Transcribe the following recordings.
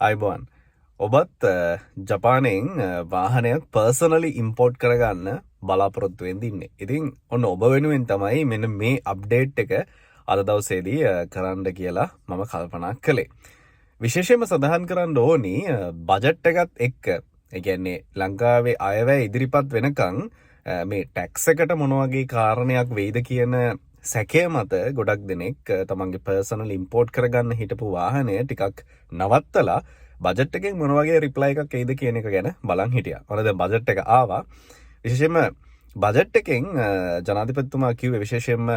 අයිබෝන් ඔබත් ජපානයෙන් වාහනයක් පර්සනලි ඉම්පෝර්ට් කරගන්න බලාපොරොත්තුවෙන් දින්නේ. ඉතින් ඔන්න ඔබ වෙනුවෙන් තමයි මෙන්න මේ අප්ඩේට් එක අද දවසේදී කරන්න කියලා මම කල්පනා කළේ. විශේෂයෙන්ම සඳහන් කරන්න ඕනි බජට් එකත් එක්ක. ඒ කියන්නේ ලංකාවේ අයවැය ඉදිරිපත් වෙනකන් මේ ටැක්ස් එකට මොන වගේ කාරණයක් වෙයිද කියන සැකය මත ගොඩක් දෙනෙක් තමන්ගේ පර්සනල් ඉම්පෝර්ට් කරගන්න හිටපු වාහනය ටිකක් නවත්තලා බජට් එකෙන් මොන වගේ රිප්ලයි එකක් එයිද කියන එක ගැන බලන් හිටියා. මොකද බජට් එක ආවා. විශේෂයෙන්ම බජට් එකෙන් ජනාධිපතිතුමා කිව්වේ විශේෂයෙන්ම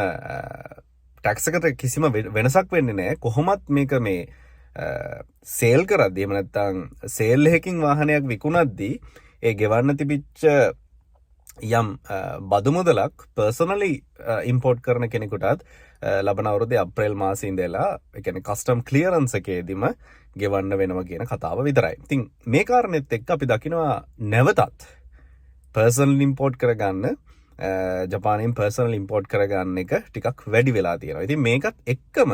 ටැක්ස් එකට කිසිම වෙනසක් වෙන්නේ නැහැ. කොහොමත් මේක මේ සේල් කරද්දී එහෙම නැත්නම් සේල් එකකින් වාහනයක් විකුණද්දී ඒ ගෙවන්න තිබිච්ච යම් බදු මුදලක් පර්සනලි ඉම්පෝර්ට් කරන කෙනෙකුටත් ලබන අවුරුද්දේ අප්‍රේල් මාසයේ ඉඳලා ඒ කියන්නේ කස්ටම් ක්ලියරන්ස් එකේදීම ගෙවන්න වෙනවා කියන කතාව විතරයි. ඉතින් මේ කාරණෙත් එක්ක අපි දකිනවා නැවතත් පර්සනල් ඉම්පෝර්ට් කරගන්න ජපානයෙන් පර්සනල් ඉම්පෝර්ට් කරගන්න එක ටිකක් වැඩි වෙලා තියෙනවා. ඉතින් මේකත් එක්කම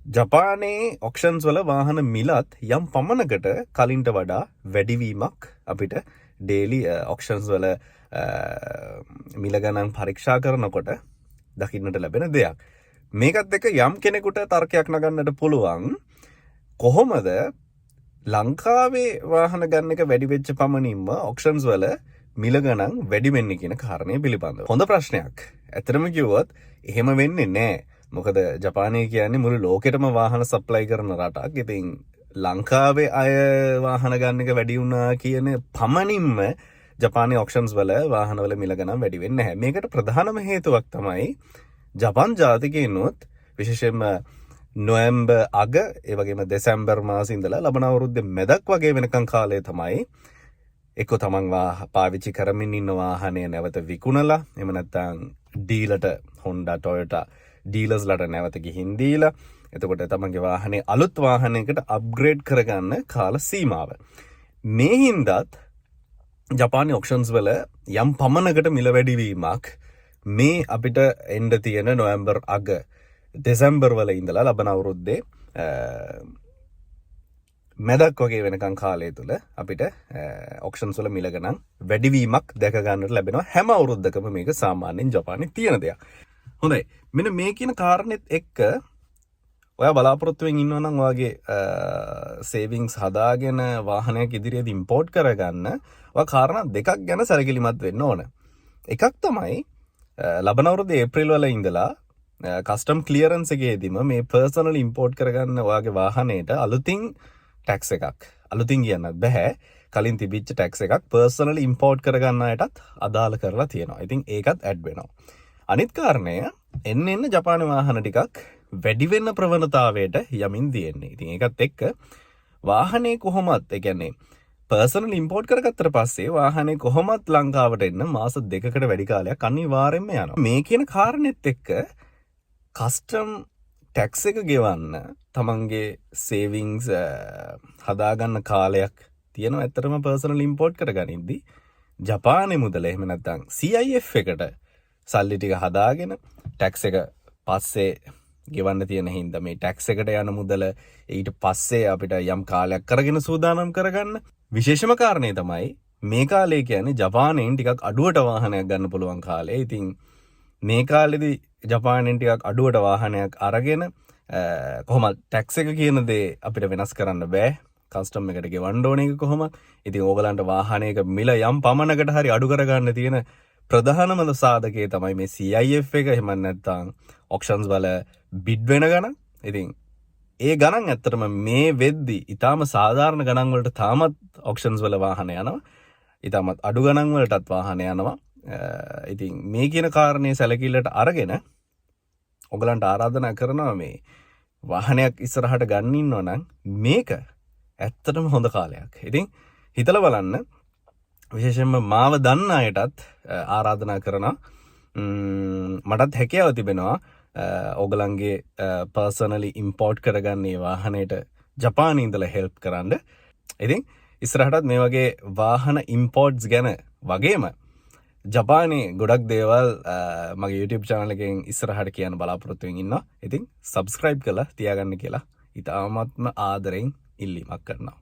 ජපානයේ ඔක්ෂන්ස් වල වාහන මිලත් යම් පමණකට කලින්ට වඩා වැඩිවීමක් අපිට ඩේලි ඔක්ෂන්ස් වල මිල ගණන් පරීක්ෂා කරනකොට දකින්නට ලැබෙන දෙයක්. මේකත් එක්ක යම් කෙනෙකුට තර්කයක් නගන්නට පුළුවන් කොහොමද ලංකාවේ වාහන ගන්න එක වැඩි වෙච්ච පමණින්ම ඔක්ෂන්ස් වල මිල ගණන් වැඩි වෙන්නේ කියන කාරණය පිළිබඳව. හොඳ ප්‍රශ්නයක්. ඇත්තටම කිව්වොත් එහෙම වෙන්නේ නැහැ. මොකද ජපානය කියන්නේ මුළු ලෝකෙටම වාහන සප්ලයි කරන රටක්. ඉතින් ලංකාවේ අය වාහන ගන්න එක වැඩි වුණා කියන පමණින්ම ජපානයේ ඔක්ෂන්ස් වල වාහනවල මිල ගණන් වැඩි වෙන්නේ නැහැ. මේකට ප්‍රධානම හේතුවක් තමයි ජපාන් ජාතිකයිනුත් විශේෂයෙන්ම නොවැම්බර් අග ඒ වගේම දෙසැම්බර් මාසෙ ඉඳලා ලබන අවුරුද්දේ මැදක් වගේ වෙනකන් කාලය තමයි එක්ක තමන් පාවිච්චි කරමින් ඉන්න වාහනය නැවත විකුණලා එහෙම නැත්නම් ඩීලර්ට Honda Toyota ඩීලර්ස්ලට නැවත ගිහින් දීලා එතකොට තමන්ගේ වාහනේ අලුත් වාහනයකට අප්ග්‍රේඩ් කරගන්න කාල සීමාව. මේ හින්දාත් ජපානයේ ඔක්ෂන්ස් වල යම් පමණකට මිල වැඩිවීමක් මේ අපිට එන්න තියෙන නොවැම්බර් අග දෙසැම්බර් වල ඉඳලා ලබන අවුරුද්දේ මැදක් වගේ වෙනකන් කාලය තුල අපිට ඔක්ෂන්ස් වල මිල ගණන් වැඩිවීමක් දැක ගන්නට ලැබෙනවා. හැම අවුරුද්දකම මේක සාමාන්‍යයෙන් ජපානයේ තියෙන දෙයක්. හොඳයි. මෙන්න මේ කියන කාරණෙත් එක්ක ඔයා බලාපොරොත්තුවෙන් ඉන්නවා නම් ඔයාගේ සේවිංස් හදාගෙන වාහනයක් ඉදිරියේදී ඉම්පෝර්ට් කරගන්න ඔයා කාරණා දෙකක් ගැන සැලකිලිමත් වෙන්න ඕන. එකක් තමයි ලබන අවුරුද්දේ ඒප්‍රිල් වල ඉඳලා කස්ටම් ක්ලියරන්ස් එකේදීම මේ පර්සනල් ඉම්පෝර්ට් කරගන්න ඔයාගේ වාහනේට අලුතින් ටැක්ස් එකක් අලුතින් කියන්නත් බෑ කලින් තිබිච්ච ටැක්ස් එකක් පර්සනල් ඉම්පෝර්ට් කරගන්න අයටත් අදාළ කරලා තියෙනවා. ඉතින් ඒකත් ඇඩ් වෙනවා. අනිත් කාරණය එන්න ජපානයේ වාහන ටිකක් වැඩි වෙන්න ප්‍රවණතාවයට යමින් තියෙන්නේ. ඉතින් ඒකත් එක්ක වාහනේ කොහොමත් ඒ කියන්නේ පර්සනල් ඉම්පෝර්ට් කරගත්තට පස්සේ වාහනේ කොහොමත් ලංකාවට එන්න මාස 2කට වැඩි කාලයක් අනිවාර්යෙන්ම යනවා. මේ කියන කාරණෙත් එක්ක කස්ටම් ටැක්ස් එක ගෙවන්න තමන්ගේ සේවිංස් හදාගන්න කාලයක් තියෙනවා. ඇත්තටම පර්සනල් ඉම්පෝර්ට් කරගනිද්දී ජපානයේ මුදල එහෙම නැත්නම් CIF එකට සල්ලි ටික හදාගෙන ටැක්ස් එක පස්සේ ගෙවන්න තියෙන හින්දා මේ ටැක්ස් එකට යන මුදල ඊට පස්සේ අපිට යම් කාලයක් කරගෙන සූදානම් කරගන්න. විශේෂම කාරණේ තමයි මේ කාලේ කියන්නේ ජපානයෙන් ටිකක් අඩුවට වාහනයක් ගන්න පුළුවන් කාලේ. ඉතින් මේ කාලෙදි ජපානයෙන් ටිකක් අඩුවට වාහනයක් අරගෙන කොහොමද ටැක්ස් එක කියන දේ අපිට වෙනස් කරන්න බෑ. කස්ටම් එකට ගෙවන්න ඕන එක කොහොමද? ඉතින් ඕගලන්ට වාහනයක මිල යම් පමණකට හරි අඩු කරගන්න තියෙන ප්‍රධානම සාධකය තමයි මේ CIF එක. එහෙම නැත්නම් ඔක්ෂන්ස් වල බිඩ් වෙන ගණන්. ඉතින් ඒ ගණන් ඇත්තටම මේ වෙද්දි ඊටාම සාධාරණ ගණන් වලට තාමත් ඔක්ෂන්ස් වල වාහන යනවා. ඊටාමත් අඩු ගණන් වලටත් වාහන යනවා. ඉතින් මේ කියන කාරණේ සැලකිල්ලට අරගෙන ඔයගලන්ට ආරාධනා කරනවා මේ වාහනයක් ඉස්සරහට ගන්න ඉන්නවා නම් මේක ඇත්තටම හොඳ කාලයක්. ඉතින් හිතලා බලන්න. විශේෂයෙන්ම මාව දන්න අයටත් ආරාධනා කරනවා මටත් හැකියාව තිබෙනවා ඔයගලන්ගේ පර්සනලි ඉම්පෝර්ට් කරගන්නේ වාහනයට ජපානයේ ඉඳලා හෙල්ප් කරන්න. ඉතින් ඉස්සරහටත් මේ වගේ වාහන ඉම්පෝර්ට්ස් ගැන වගේම ජපානයේ ගොඩක් දේවල් මගේ YouTube channel එකෙන් ඉස්සරහට කියන්න බලාපොරොත්තු වෙමින් ඉන්නවා. ඉතින් subscribe කරලා තියාගන්න කියලා ඉතාමත්ම ආදරෙන් ඉල්ලීමක් කරනවා.